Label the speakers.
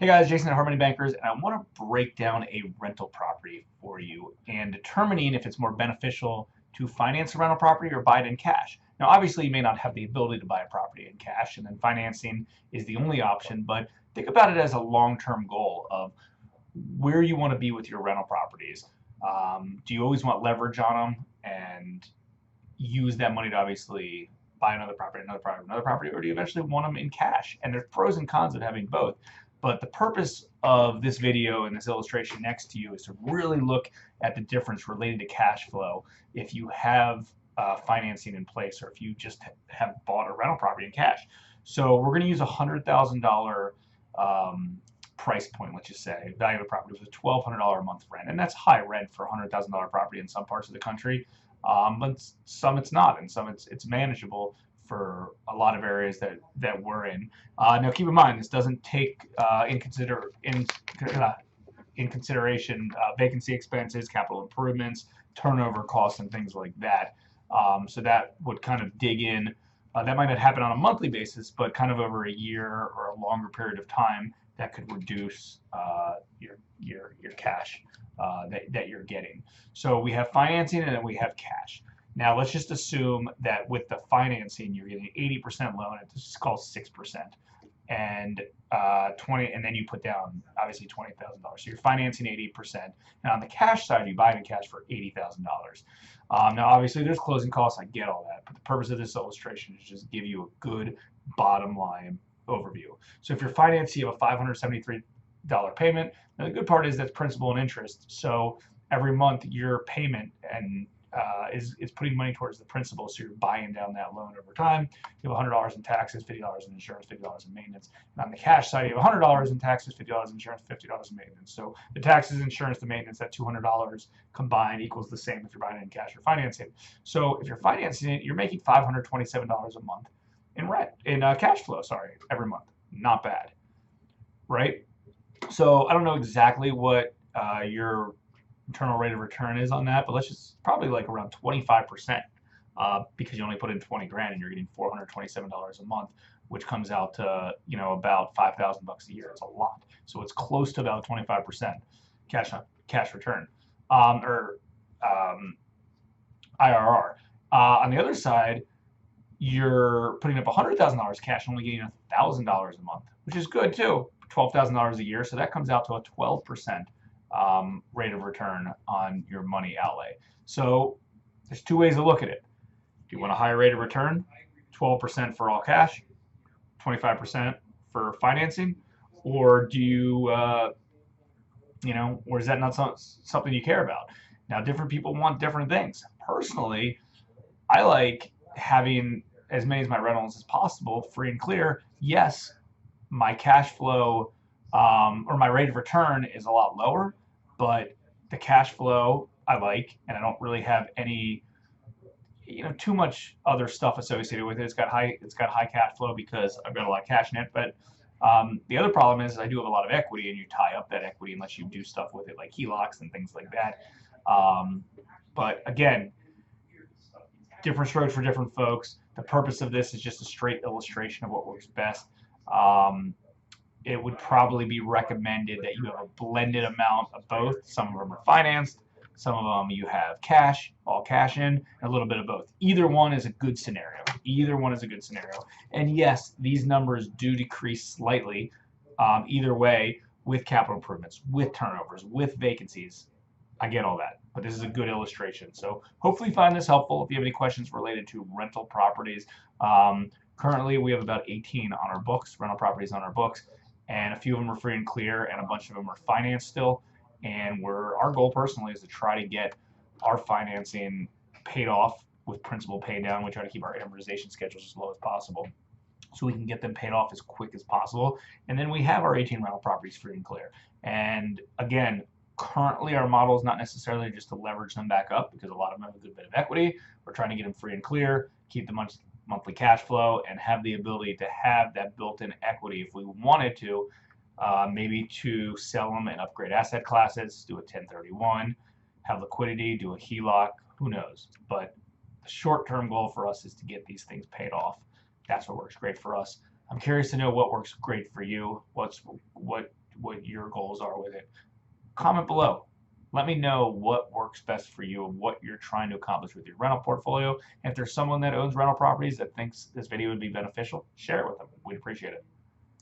Speaker 1: Hey guys, Jason at Harmony Bankers, and I want to break down a rental property for you and determining if it's more beneficial to finance a rental property or buy it in cash. Now, obviously, you may not have the ability to buy a property in cash, and then financing is the only option, but think about it as a long-term goal of where you want to be with your rental properties. Do you always want leverage on them and use that money to obviously buy another property, another property, another property, or do you eventually want them in cash? And there's pros and cons of having both. But the purpose of this video and this illustration next to you is to really look at the difference related to cash flow if you have financing in place or if you just have bought a rental property in cash. So we're going to use a $100,000 price point, let's just say, value of the property with a $1,200 a month rent. And that's high rent for a $100,000 property in some parts of the country. But some it's not, and some it's manageable for a lot of areas that we're in. Now, keep in mind, this doesn't take in consideration vacancy expenses, capital improvements, turnover costs, and things like that. So that would kind of dig in. That might not happen on a monthly basis, but kind of over a year or a longer period of time, that could reduce your cash that you're getting. So we have financing and then we have cash. Now let's just assume that with the financing you're getting 80% loan. It's called 6%, and 20, and then you put down obviously $20,000. So you're financing 80%. And on the cash side, you buy it in cash for $80,000. Now obviously there's closing costs. I get all that, but the purpose of this illustration is just give you a good bottom line overview. So if you're financing, you have a $573 payment. Now the good part is that's principal and interest. So every month your payment and is putting money towards the principal, so you're buying down that loan over time. You have $100 in taxes, $50 in insurance, $50 in maintenance. And on the cash side, you have $100 in taxes, $50 in insurance, $50 in maintenance. So the taxes, insurance, the maintenance, that $200 combined equals the same if you're buying it in cash or financing. So if you're financing it, you're making $527 a month in rent, in cash flow, sorry, every month. Not bad, right? So I don't know exactly what your internal rate of return is on that, but let's just probably like around 25%, because you only put in 20 grand and you're getting $427 a month, which comes out to about $5,000 a year. It's a lot, so it's close to about 25% cash return, or IRR. On the other side, you're putting up $100,000 cash and only getting $1,000 a month, which is good too. $12,000 a year, so that comes out to a 12% rate of return on your money outlay. So there's two ways to look at it. Do you want a higher rate of return? 12% for all cash, 25% for financing, or do you, or is that not something you care about? Now, different people want different things. Personally, I like having as many of my rentals as possible free and clear. Yes, my cash flow or my rate of return is a lot lower, but the cash flow I like, and I don't really have any, too much other stuff associated with it. It's got high cash flow because I've got a lot of cash in it. But the other problem is I do have a lot of equity, and you tie up that equity unless you do stuff with it like HELOCs and things like that. But again, different strokes for different folks. The purpose of this is just a straight illustration of what works best. It would probably be recommended that you have a blended amount of both. Some of them are financed, some of them you have cash, all cash in, and a little bit of both. Either one is a good scenario. Either one is a good scenario. And yes, these numbers do decrease slightly either way with capital improvements, with turnovers, with vacancies. I get all that, but this is a good illustration. So hopefully you find this helpful. If you have any questions related to rental properties, currently we have about 18 on our books, rental properties on our books, and a few of them are free and clear, and a bunch of them are financed still. And our goal personally is to try to get our financing paid off with principal pay down. We try to keep our amortization schedules as low as possible, so we can get them paid off as quick as possible. And then we have our 18 rental properties free and clear. And again, currently our model is not necessarily just to leverage them back up, because a lot of them have a good bit of equity. We're trying to get them free and clear, keep the monthly cash flow, and have the ability to have that built-in equity if we wanted to, maybe to sell them and upgrade asset classes, do a 1031, have liquidity, do a HELOC, who knows. But the short-term goal for us is to get these things paid off. That's what works great for us. I'm curious to know what works great for you. What what your goals are with it. Comment below. Let me know what works best for you and what you're trying to accomplish with your rental portfolio. And if there's someone that owns rental properties that thinks this video would be beneficial, share it with them. We'd appreciate it.